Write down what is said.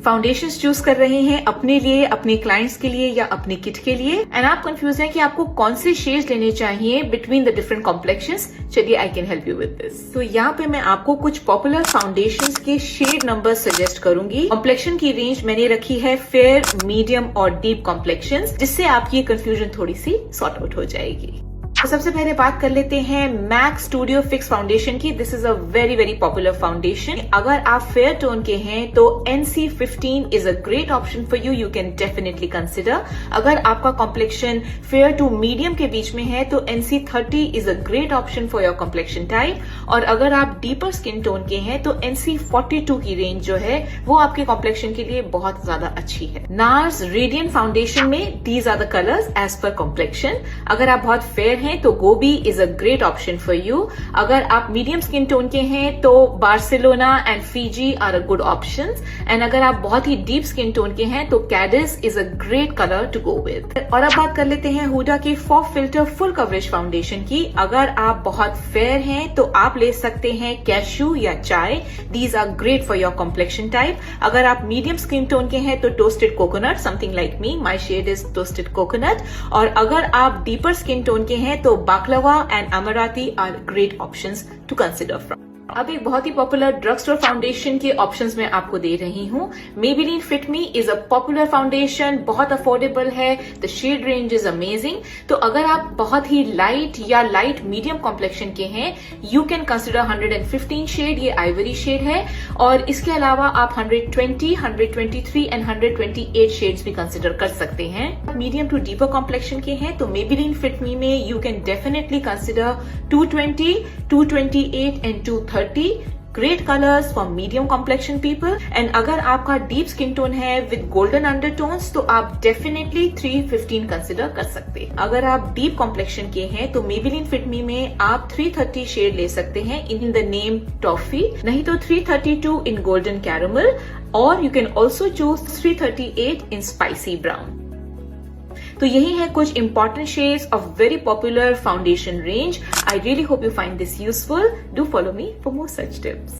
Foundations choose कर रहे हैं अपने लिए, अपने क्लाइंट्स के लिए या अपने किट के लिए, एंड आप कंफ्यूज हैं कि आपको कौन से शेड्स लेने चाहिए बिटवीन द डिफरेंट कॉम्प्लेक्शंस, चलिए I can help you with this. तो यहाँ पे मैं आपको कुछ पॉपुलर फाउंडेशंस के शेड नंबर सजेस्ट करूंगी। कॉम्प्लेक्शन की रेंज मैंने रखी है फेयर, मीडियम और डीप कॉम्प्लेक्शंस, जिससे आपकी कंफ्यूजन थोड़ी सी सॉर्ट आउट हो जाएगी। तो सबसे पहले बात कर लेते हैं मैक स्टूडियो फिक्स फाउंडेशन की। This is a very very popular foundation. अगर आप फेयर टोन के हैं तो NC15 is a great option for you, you can definitely consider. अगर आपका कॉम्प्लेक्शन फेयर टू मीडियम के बीच में है तो NC30 is a great option for your complexion type. और अगर आप डीपर स्किन टोन के हैं तो NC42 की रेंज जो है वो आपके कॉम्प्लेक्शन के लिए बहुत ज्यादा अच्छी है। नार्स रेडियंट फाउंडेशन में these are the colours as per complexion. अगर आप बहुत फेयर तो Gobi is a great option for you. अगर आप मीडियम स्किन टोन के हैं तो Barcelona and Fiji are a good options. And अगर आप बहुत ही डीप स्किन टोन के हैं तो कैडिस is a great colour to go with. और अब बात कर लेते हैं हुडा के fog filter full coverage foundation की। अगर आप बहुत फेयर हैं तो आप ले सकते हैं कैश्यू या Chai, these are great for your complexion type. अगर आप मीडियम स्किन टोन के हैं तो toasted coconut, something like me, my shade is toasted coconut. और अगर आप डीपर स्किन टोन के हैं तो baklava and amaretti are great options to consider from. अब एक बहुत ही पॉपुलर ड्रग स्टोर फाउंडेशन के ऑप्शंस मैं आपको दे रही हूँ। Maybelline Fit Me is a popular foundation, बहुत अफोर्डेबल है, the shade range is amazing. तो अगर आप बहुत ही लाइट या लाइट मीडियम कॉम्प्लेक्शन के हैं, यू कैन कंसिडर 115 शेड, ये आइवरी शेड है। और इसके अलावा आप 120, 123 एंड 128 शेड्स भी कंसिडर कर सकते हैं। मीडियम टू डीपर कॉम्प्लेक्शन के हैं तो मेबेलिन फिट मी में you can definitely consider 220, 228 and 230, great colors for medium complexion people. And अगर आपका deep skin tone है with golden undertones तो आप definitely 315 consider कर सकते हैं। अगर आप deep complexion के हैं तो Maybelline Fit Me में आप 330 शेड ले सकते हैं in the name Toffee, नहीं तो 332 in golden caramel, और you can also choose 338 in spicy brown। तो यही है कुछ important shades of very popular foundation range. I really hope you find this useful. Do follow me for more such tips.